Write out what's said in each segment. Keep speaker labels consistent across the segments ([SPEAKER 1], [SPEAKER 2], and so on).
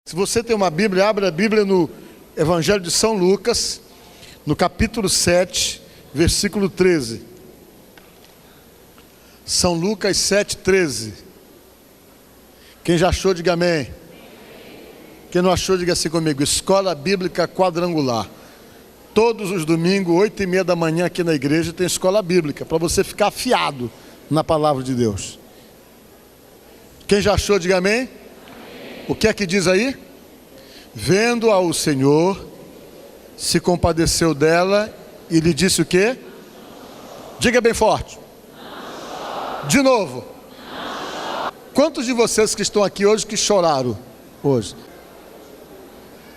[SPEAKER 1] Se você tem uma Bíblia, abre a Bíblia no Evangelho de São Lucas, no capítulo 7, versículo 13. São Lucas 7, 13. Quem já achou, diga amém. Quem não achou, diga assim comigo. Escola Bíblica Quadrangular. Todos os domingos, 8h30 da manhã aqui na igreja, tem escola bíblica, para você ficar afiado na palavra de Deus. Quem já achou, diga amém. Amém. O que é que diz aí? Vendo ao Senhor, se compadeceu dela e lhe disse o quê? Diga bem forte. De novo. Quantos de vocês que estão aqui hoje que choraram hoje?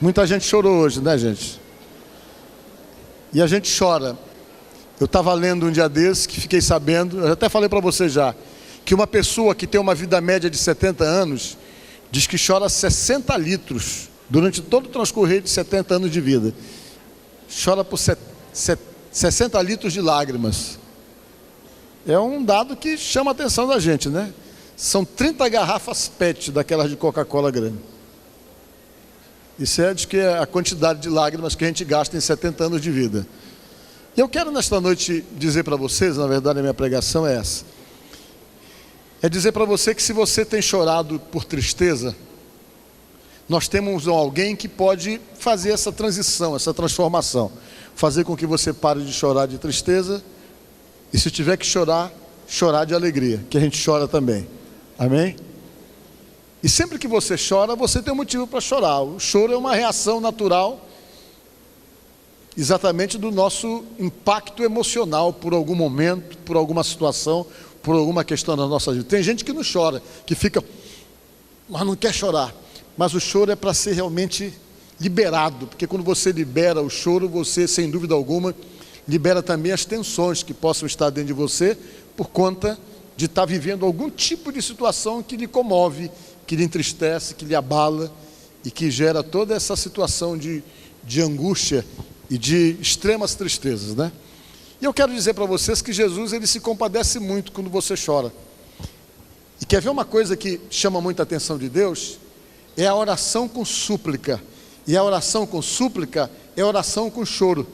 [SPEAKER 1] Muita gente chorou hoje, né, gente? E a gente chora. Eu estava lendo um dia desses que fiquei sabendo, eu até falei para você já, que uma pessoa que tem uma vida média de 70 anos, diz que chora 60 litros durante todo o transcorrer de 70 anos de vida. Chora por 60 litros de lágrimas. É um dado que chama a atenção da gente, né? São 30 garrafas PET daquelas de Coca-Cola grande. Isso diz que é a quantidade de lágrimas que a gente gasta em 70 anos de vida. E eu quero nesta noite dizer para vocês, na verdade a minha pregação é essa. É dizer para você que se você tem chorado por tristeza, nós temos alguém que pode fazer essa transição, essa transformação. Fazer com que você pare de chorar de tristeza e se tiver que chorar, chorar de alegria, que a gente chora também. Amém? E sempre que você chora, você tem um motivo para chorar. O choro é uma reação natural, exatamente do nosso impacto emocional por algum momento, por alguma situação, por alguma questão da nossa vida. Tem gente que não chora, que fica, mas não quer chorar. Mas o choro é para ser realmente liberado, porque quando você libera o choro, você, sem dúvida alguma, libera também as tensões que possam estar dentro de você, por conta de estar vivendo algum tipo de situação que lhe comove, que lhe entristece, que lhe abala, e que gera toda essa situação de angústia e de extremas tristezas, né? E eu quero dizer para vocês que Jesus, ele se compadece muito quando você chora. E quer ver uma coisa que chama muita atenção de Deus? É a oração com súplica. E a oração com súplica é a oração com choro.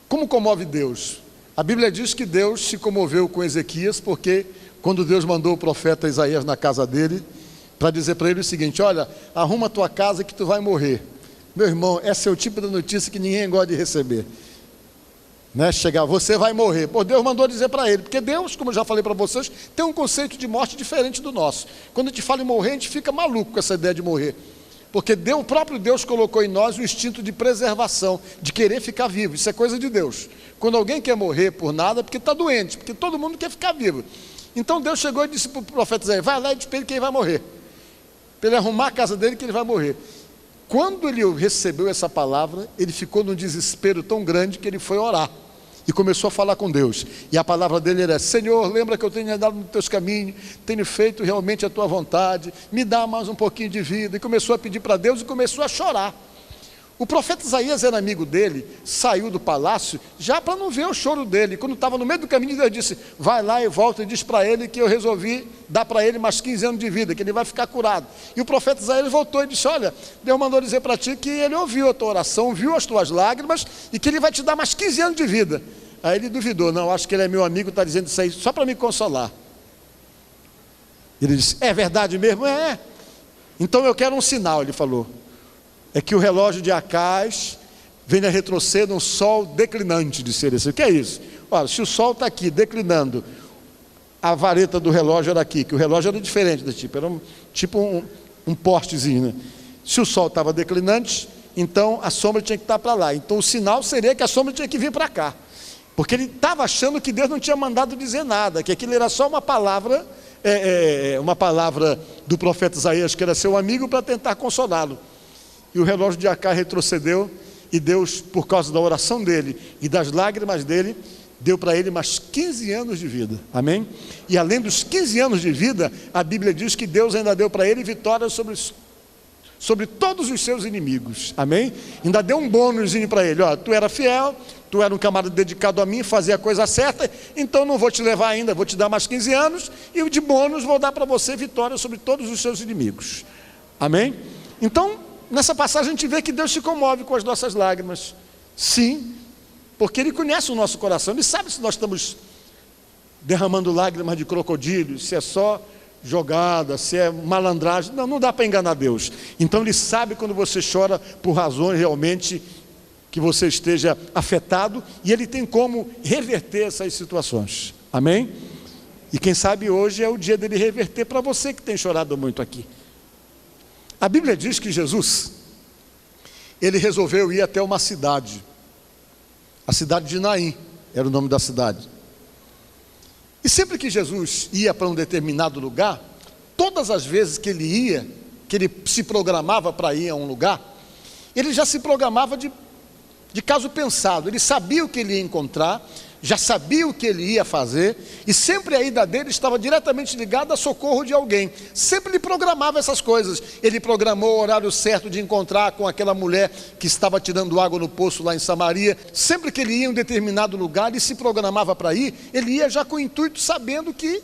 [SPEAKER 1] Como comove Deus? A Bíblia diz que Deus se comoveu com Ezequias, porque quando Deus mandou o profeta Isaías na casa dele, para dizer para ele o seguinte: olha, arruma a tua casa que tu vai morrer. Meu irmão, esse é o tipo de notícia que ninguém gosta de receber. Né? Chegar, você vai morrer. Pô, Deus mandou dizer para ele, porque Deus, como eu já falei para vocês, tem um conceito de morte diferente do nosso. Quando a gente fala em morrer, a gente fica maluco com essa ideia de morrer, porque Deus, o próprio Deus colocou em nós o instinto de preservação, de querer ficar vivo. Isso é coisa de Deus. Quando alguém quer morrer por nada, é porque está doente, porque todo mundo quer ficar vivo. Então Deus chegou e disse para o profeta Isaías: vai lá e diz para ele que ele vai morrer, para ele arrumar a casa dele, que ele vai morrer. Quando ele recebeu essa palavra, ele ficou num desespero tão grande que ele foi orar e começou a falar com Deus. E a palavra dele era: Senhor, lembra que eu tenho andado nos teus caminhos, tenho feito realmente a tua vontade, me dá mais um pouquinho de vida. E começou a pedir para Deus e começou a chorar. O profeta Isaías era amigo dele, saiu do palácio já para não ver o choro dele. Quando estava no meio do caminho, Deus disse: vai lá e volta e diz para ele que eu resolvi dar para ele mais 15 anos de vida, que ele vai ficar curado. E o profeta Isaías voltou e disse: olha, Deus mandou dizer para ti que ele ouviu a tua oração, viu as tuas lágrimas e que ele vai te dar mais 15 anos de vida. Aí ele duvidou: não, acho que ele é meu amigo, está dizendo isso aí só para me consolar. Ele disse: é verdade mesmo? É. Então eu quero um sinal, ele falou. É que o relógio de Acais venha retroceder num sol declinante, disse ele. O que é isso? Olha, se o sol está aqui declinando, a vareta do relógio era aqui, que o relógio era diferente desse tipo, era um postezinho, né? Se o sol estava declinante, então a sombra tinha que estar para lá. Então o sinal seria que a sombra tinha que vir para cá, porque ele estava achando que Deus não tinha mandado dizer nada, que aquilo era só uma palavra do profeta Isaías, que era seu amigo, para tentar consolá-lo. E o relógio de Acá retrocedeu, e Deus, por causa da oração dele e das lágrimas dele, deu para ele mais 15 anos de vida. Amém? E além dos 15 anos de vida, a Bíblia diz que Deus ainda deu para ele vitória sobre todos os seus inimigos. Amém? Ainda deu um bônusinho para ele: ó, tu era fiel, tu era um camarada dedicado a mim, fazia a coisa certa, então não vou te levar ainda, vou te dar mais 15 anos, e de bônus vou dar para você vitória sobre todos os seus inimigos. Amém? Então, nessa passagem a gente vê que Deus se comove com as nossas lágrimas. Sim, porque Ele conhece o nosso coração. Ele sabe se nós estamos derramando lágrimas de crocodilo, se é só jogada, se é malandragem. Não dá para enganar Deus. Então Ele sabe quando você chora por razões realmente que você esteja afetado, e Ele tem como reverter essas situações. Amém? E quem sabe hoje é o dia dele reverter para você que tem chorado muito aqui. A Bíblia diz que Jesus, ele resolveu ir até uma cidade, a cidade de Naim, era o nome da cidade. E sempre que Jesus ia para um determinado lugar, todas as vezes que ele ia, que ele se programava para ir a um lugar, ele já se programava de caso pensado. Ele sabia o que ele ia encontrar, já sabia o que ele ia fazer, e sempre a ida dele estava diretamente ligada a socorro de alguém. Sempre ele programava essas coisas. Ele programou o horário certo de encontrar com aquela mulher que estava tirando água no poço lá em Samaria. Sempre que ele ia em um determinado lugar e se programava para ir, ele ia já com o intuito, sabendo que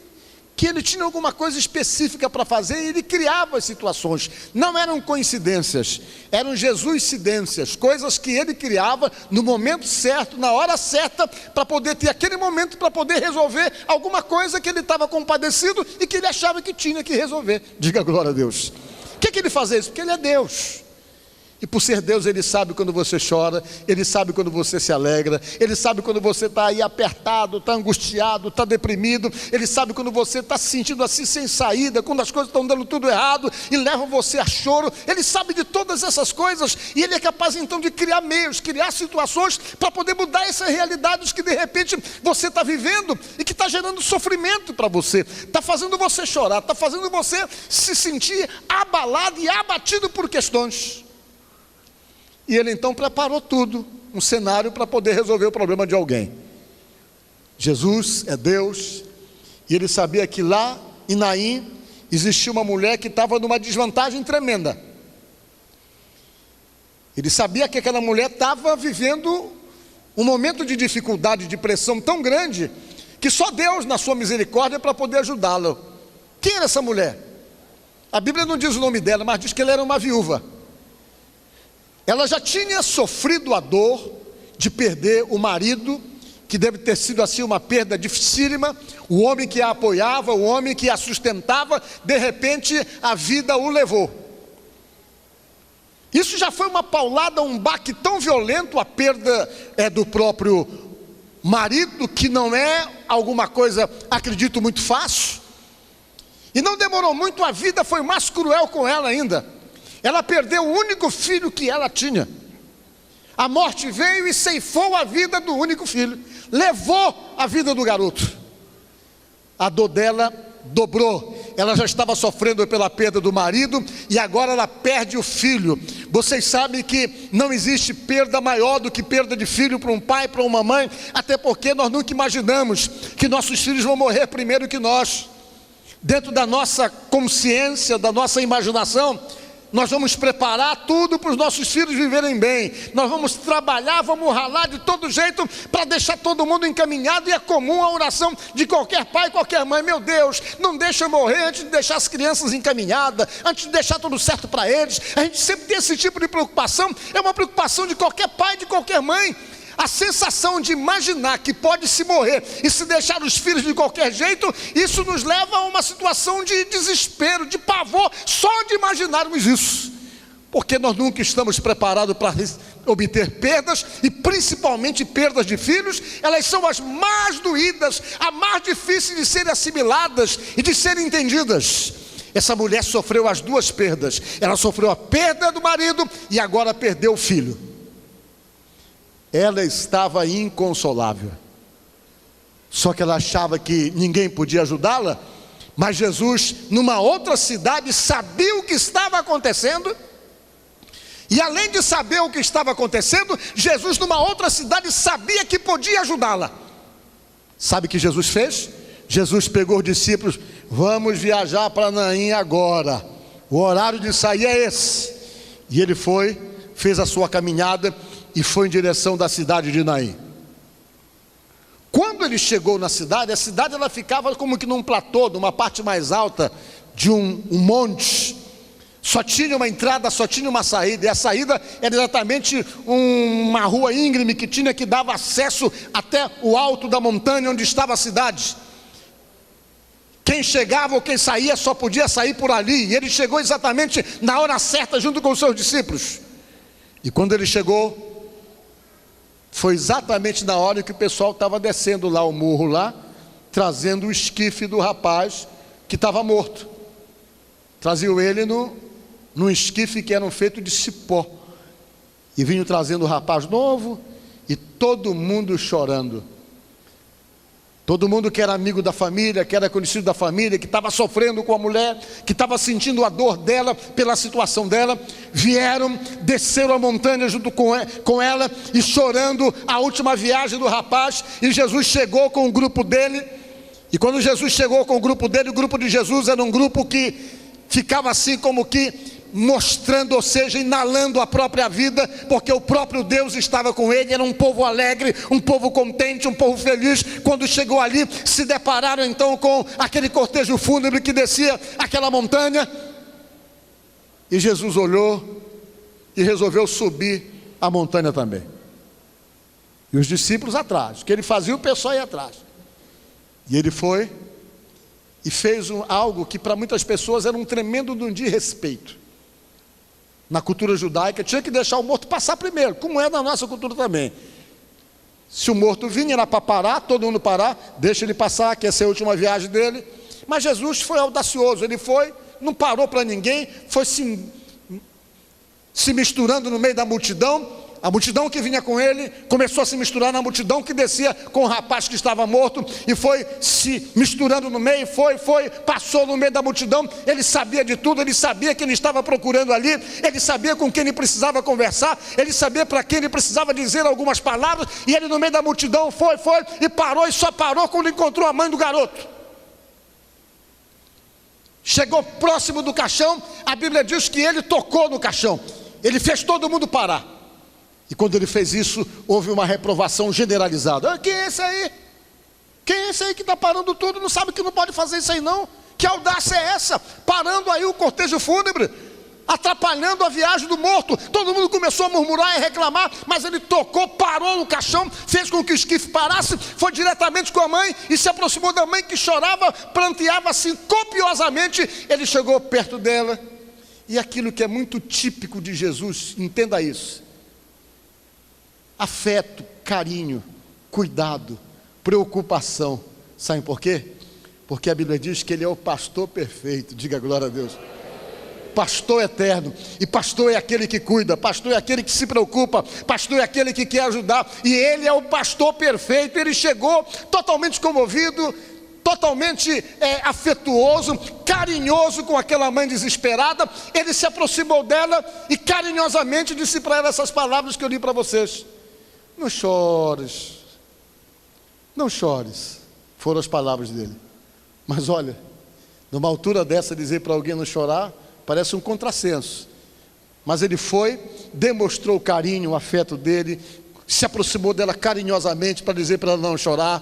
[SPEAKER 1] ele tinha alguma coisa específica para fazer, e ele criava as situações. Não eram coincidências, eram Jesuscidências, coisas que ele criava no momento certo, na hora certa, para poder ter aquele momento, para poder resolver alguma coisa que ele estava compadecido e que ele achava que tinha que resolver. Diga glória a Deus. Por que ele fazia isso? Porque ele é Deus. E por ser Deus, Ele sabe quando você chora, Ele sabe quando você se alegra, Ele sabe quando você está aí apertado, está angustiado, está deprimido, Ele sabe quando você está se sentindo assim sem saída, quando as coisas estão dando tudo errado e levam você a choro. Ele sabe de todas essas coisas, e Ele é capaz então de criar meios, criar situações para poder mudar essas realidades que de repente você está vivendo e que está gerando sofrimento para você, está fazendo você chorar, está fazendo você se sentir abalado e abatido por questões. E ele então preparou tudo, um cenário para poder resolver o problema de alguém. Jesus é Deus, e ele sabia que lá em Naim existia uma mulher que estava numa desvantagem tremenda. Ele sabia que aquela mulher estava vivendo um momento de dificuldade, de pressão tão grande, que só Deus, na sua misericórdia, para poder ajudá-la. Quem era essa mulher? A Bíblia não diz o nome dela, mas diz que ela era uma viúva. Ela já tinha sofrido a dor de perder o marido, que deve ter sido assim uma perda dificílima. O homem que a apoiava, o homem que a sustentava, de repente a vida o levou. Isso já foi uma paulada, um baque tão violento. A perda é do próprio marido, que não é alguma coisa, acredito, muito fácil. E não demorou muito, a vida foi mais cruel com ela ainda. Ela perdeu o único filho que ela tinha. A morte veio e ceifou a vida do único filho, levou a vida do garoto. A dor dela dobrou. Ela já estava sofrendo pela perda do marido, e agora ela perde o filho. Vocês sabem que não existe perda maior do que perda de filho para um pai, para uma mãe, até porque nós nunca imaginamos que nossos filhos vão morrer primeiro que nós. Dentro da nossa consciência, da nossa imaginação, nós vamos preparar tudo para os nossos filhos viverem bem. Nós vamos trabalhar, vamos ralar de todo jeito para deixar todo mundo encaminhado. E é comum a oração de qualquer pai, qualquer mãe: meu Deus, não deixa eu morrer antes de deixar as crianças encaminhadas, antes de deixar tudo certo para eles. A gente sempre tem esse tipo de preocupação. É uma preocupação de qualquer pai, de qualquer mãe. A sensação de imaginar que pode se morrer e se deixar os filhos de qualquer jeito, isso nos leva a uma situação de desespero, de pavor, só de imaginarmos isso. Porque nós nunca estamos preparados para obter perdas, e principalmente perdas de filhos. Elas são as mais doídas, as mais difíceis de serem assimiladas e de serem entendidas. Essa mulher sofreu as duas perdas. Ela sofreu a perda do marido e agora perdeu o filho. Ela estava inconsolável. Só que ela achava que ninguém podia ajudá-la. Mas Jesus, numa outra cidade, sabia o que estava acontecendo. E além de saber o que estava acontecendo, Jesus, numa outra cidade, sabia que podia ajudá-la. Sabe o que Jesus fez? Jesus pegou os discípulos: vamos viajar para Naim agora. O horário de sair é esse. E ele foi, fez a sua caminhada e foi em direção da cidade de Naim. Quando ele chegou na cidade, a cidade ela ficava como que num platô, numa parte mais alta de um monte. Só tinha uma entrada, só tinha uma saída, e a saída era exatamente uma rua íngreme que tinha, que dava acesso até o alto da montanha onde estava a cidade. Quem chegava ou quem saía só podia sair por ali, e ele chegou exatamente na hora certa junto com os seus discípulos. E quando ele chegou, foi exatamente na hora que o pessoal estava descendo lá o morro lá, trazendo o esquife do rapaz que estava morto. Traziam ele num esquife que era feito de cipó, e vinham trazendo o rapaz novo, e todo mundo chorando. Todo mundo que era amigo da família, que era conhecido da família, que estava sofrendo com a mulher, que estava sentindo a dor dela, pela situação dela, vieram, desceram a montanha junto com ela, e chorando a última viagem do rapaz. E Jesus chegou com o grupo dele, e quando Jesus chegou com o grupo dele, o grupo de Jesus era um grupo que ficava assim como que mostrando, ou seja, inalando a própria vida, porque o próprio Deus estava com ele. Era um povo alegre, um povo contente, um povo feliz. Quando chegou ali, se depararam então com aquele cortejo fúnebre que descia aquela montanha, e Jesus olhou e resolveu subir a montanha também, e os discípulos atrás. O que ele fazia, o pessoal ia atrás. E ele foi e fez algo que para muitas pessoas era um tremendo desrespeito. Na cultura judaica, tinha que deixar o morto passar primeiro, como é na nossa cultura também. Se o morto vinha, era para parar, todo mundo parar, deixa ele passar, que essa é a última viagem dele. Mas Jesus foi audacioso, ele foi, não parou para ninguém, foi se misturando no meio da multidão. A multidão que vinha com ele começou a se misturar na multidão que descia com o rapaz que estava morto, e foi se misturando no meio, passou no meio da multidão. Ele sabia de tudo, ele sabia que ele estava procurando ali, ele sabia com quem ele precisava conversar, ele sabia para quem ele precisava dizer algumas palavras, e ele no meio da multidão foi e parou, e só parou quando encontrou a mãe do garoto. Chegou próximo do caixão, a Bíblia diz que ele tocou no caixão, ele fez todo mundo parar. E quando ele fez isso, houve uma reprovação generalizada. Quem é esse aí? Quem é esse aí que está parando tudo? Não sabe que não pode fazer isso aí não? Que audácia é essa? Parando aí o cortejo fúnebre, atrapalhando a viagem do morto. Todo mundo começou a murmurar e reclamar, mas ele tocou, parou no caixão, fez com que o esquife parasse, foi diretamente com a mãe e se aproximou da mãe, que chorava, pranteava assim copiosamente. Ele chegou perto dela, e aquilo que é muito típico de Jesus, entenda isso: afeto, carinho, cuidado, preocupação. Sabe por quê? Porque a Bíblia diz que ele é o pastor perfeito. Diga glória a Deus. Pastor eterno. E pastor é aquele que cuida, pastor é aquele que se preocupa, pastor é aquele que quer ajudar. E ele é o pastor perfeito. Ele chegou totalmente comovido, totalmente afetuoso, carinhoso com aquela mãe desesperada. Ele se aproximou dela e carinhosamente disse para ela essas palavras que eu li para vocês: não chores, não chores. Foram as palavras dele. Mas olha, numa altura dessa, dizer para alguém não chorar parece um contrassenso. Mas ele foi, demonstrou o carinho, o afeto dele, se aproximou dela carinhosamente para dizer para ela não chorar.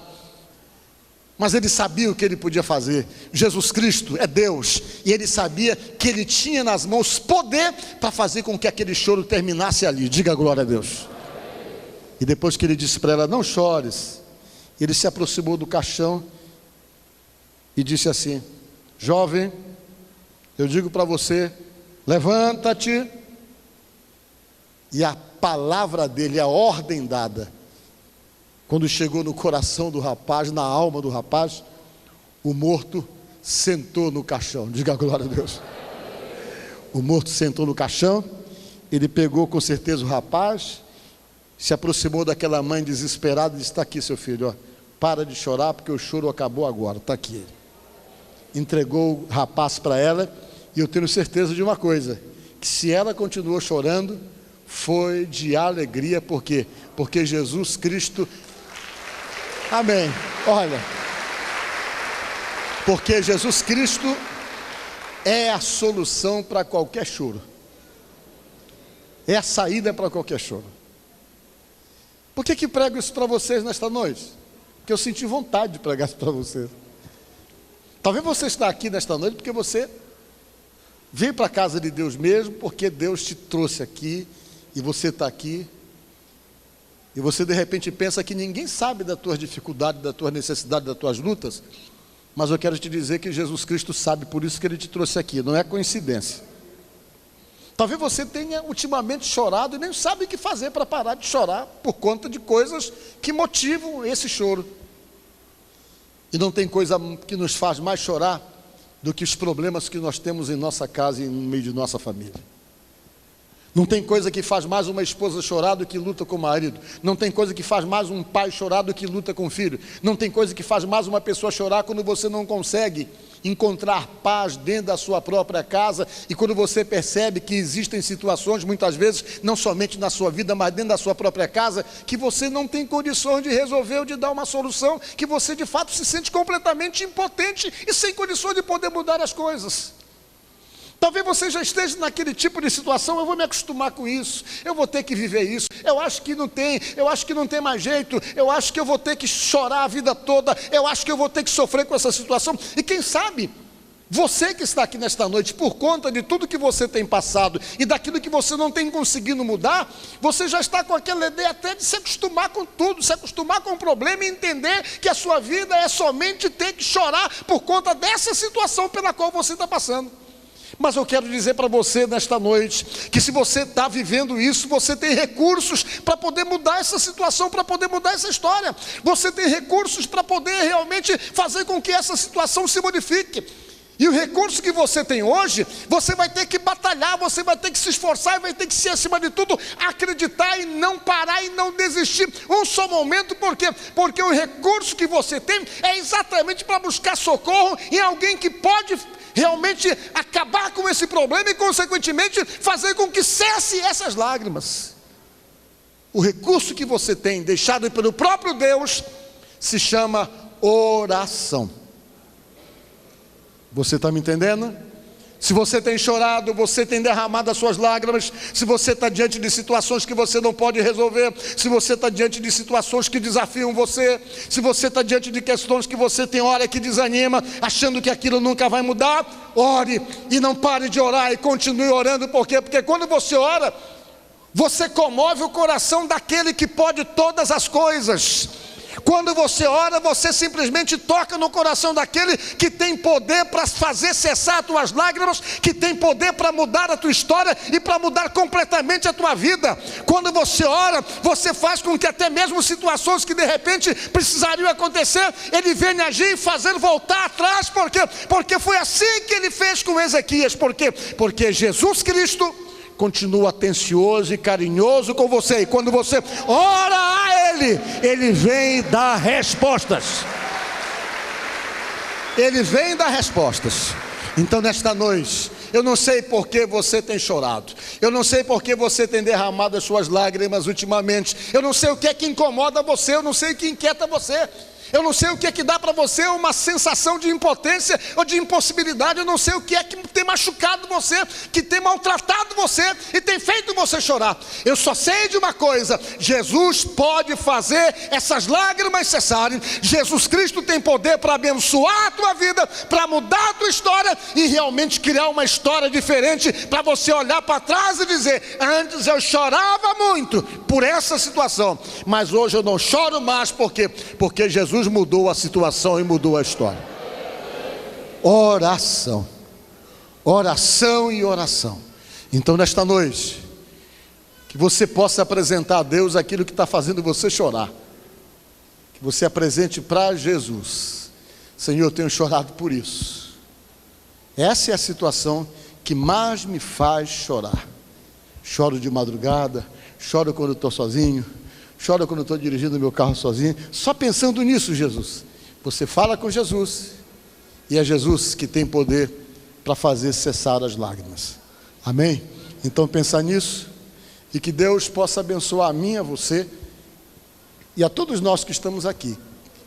[SPEAKER 1] Mas ele sabia o que ele podia fazer. Jesus Cristo é Deus, e ele sabia que ele tinha nas mãos poder para fazer com que aquele choro terminasse ali. Diga glória a Deus. E depois que ele disse para ela não chores, ele se aproximou do caixão e disse assim: jovem, eu digo para você, levanta-te. E a palavra dele, a ordem dada, quando chegou no coração do rapaz, na alma do rapaz, o morto sentou no caixão. Diga glória a Deus. O morto sentou no caixão. Ele pegou com certeza o rapaz, se aproximou daquela mãe desesperada e disse: está aqui seu filho, ó, para de chorar porque o choro acabou agora, está aqui. Entregou o rapaz para ela, e eu tenho certeza de uma coisa, que se ela continuou chorando, foi de alegria. Por quê? Porque Jesus Cristo, amém, olha, porque Jesus Cristo é a solução para qualquer choro, é a saída para qualquer choro. Por que prego isso para vocês nesta noite? Porque eu senti vontade de pregar isso para vocês. Talvez você está aqui nesta noite porque você Vem para a casa de Deus mesmo, porque Deus te trouxe aqui, e você está aqui, e você de repente pensa que ninguém sabe das tuas dificuldades, da tua necessidade, das tuas lutas, mas eu quero te dizer que Jesus Cristo sabe, por isso que Ele te trouxe aqui, não é coincidência. Talvez você tenha ultimamente chorado e nem sabe o que fazer para parar de chorar, por conta de coisas que motivam esse choro. E não tem coisa que nos faz mais chorar do que os problemas que nós temos em nossa casa e no meio de nossa família. Não tem coisa que faz mais uma esposa chorar do que luta com o marido. Não tem coisa que faz mais um pai chorar do que luta com o filho. Não tem coisa que faz mais uma pessoa chorar quando você não consegue encontrar paz dentro da sua própria casa, e quando você percebe que existem situações, muitas vezes, não somente na sua vida, mas dentro da sua própria casa, que você não tem condições de resolver ou de dar uma solução, que você de fato se sente completamente impotente e sem condições de poder mudar as coisas. Talvez você já esteja naquele tipo de situação: eu vou me acostumar com isso, eu vou ter que viver isso, eu acho que não tem mais jeito, eu acho que eu vou ter que chorar a vida toda, eu acho que eu vou ter que sofrer com essa situação. E quem sabe, você que está aqui nesta noite, por conta de tudo que você tem passado e daquilo que você não tem conseguido mudar, você já está com aquela ideia até de se acostumar com tudo, se acostumar com o problema e entender que a sua vida é somente ter que chorar por conta dessa situação pela qual você está passando. Mas eu quero dizer para você nesta noite, que se você está vivendo isso, você tem recursos para poder mudar essa situação, para poder mudar essa história. Você tem recursos para poder realmente fazer com que essa situação se modifique. E o recurso que você tem hoje, você vai ter que batalhar, você vai ter que se esforçar, e vai ter que ser, acima de tudo, acreditar e não parar e não desistir um só momento. Por quê? Porque o recurso que você tem é exatamente para buscar socorro em alguém que pode realmente acabar com esse problema e, consequentemente, fazer com que cesse essas lágrimas. O recurso que você tem, deixado pelo próprio Deus, se chama oração. Você está me entendendo? Se você tem chorado, você tem derramado as suas lágrimas, se você está diante de situações que você não pode resolver, se você está diante de situações que desafiam você, se você está diante de questões que você tem hora que desanima, achando que aquilo nunca vai mudar, ore e não pare de orar e continue orando. Por quê? Porque quando você ora, você comove o coração daquele que pode todas as coisas. Quando você ora, você simplesmente toca no coração daquele que tem poder para fazer cessar as tuas lágrimas, que tem poder para mudar a tua história e para mudar completamente a tua vida. Quando você ora, você faz com que até mesmo situações que de repente precisariam acontecer, Ele venha agir e fazer voltar atrás. Por quê? Porque foi assim que Ele fez com Ezequias. Por quê? Porque Jesus Cristo continua atencioso e carinhoso com você, e quando você ora a Ele, Ele vem dar respostas. Ele vem dar respostas. Então nesta noite, eu não sei por que você tem chorado, eu não sei por que você tem derramado as suas lágrimas ultimamente, eu não sei o que é que incomoda você, eu não sei o que inquieta você, eu não sei o que é que dá para você uma sensação de impotência ou de impossibilidade. Eu não sei o que é que tem machucado você, que tem maltratado você e tem feito você chorar. Eu só sei de uma coisa: Jesus pode fazer essas lágrimas cessarem. Jesus Cristo tem poder para abençoar a tua vida, para mudar a tua história e realmente criar uma história diferente, para você olhar para trás e dizer: antes eu chorava muito por essa situação, mas hoje eu não choro mais. Por quê? Porque Jesus mudou a situação e mudou a história. Oração, oração e oração. Então nesta noite, que você possa apresentar a Deus aquilo que está fazendo você chorar, que você apresente para Jesus: Senhor, eu tenho chorado por isso. Essa é a situação que mais me faz chorar. Choro de madrugada, choro quando estou sozinho, choro quando estou dirigindo meu carro sozinho, só pensando nisso. Jesus, você fala com Jesus, e é Jesus que tem poder para fazer cessar as lágrimas. Amém? Então pensar nisso, e que Deus possa abençoar a mim, a você e a todos nós que estamos aqui,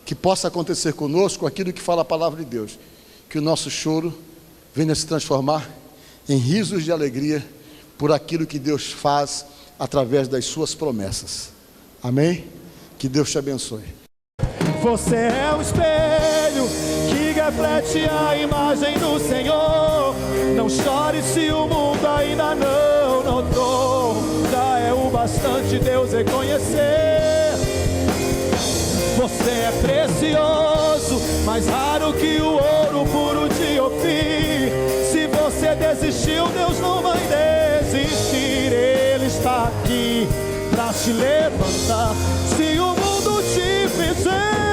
[SPEAKER 1] que possa acontecer conosco aquilo que fala a palavra de Deus, que o nosso choro venha se transformar em risos de alegria por aquilo que Deus faz através das suas promessas. Amém? Que Deus te abençoe.
[SPEAKER 2] Você é o espelho que reflete a imagem do Senhor. Não chore se o mundo ainda não notou. Já é o bastante Deus reconhecer. Você é precioso, mais raro que o ouro puro de Ofir. Se você desistiu, Deus não vai desistir. Ele está aqui pra te levantar. Se o mundo te fizer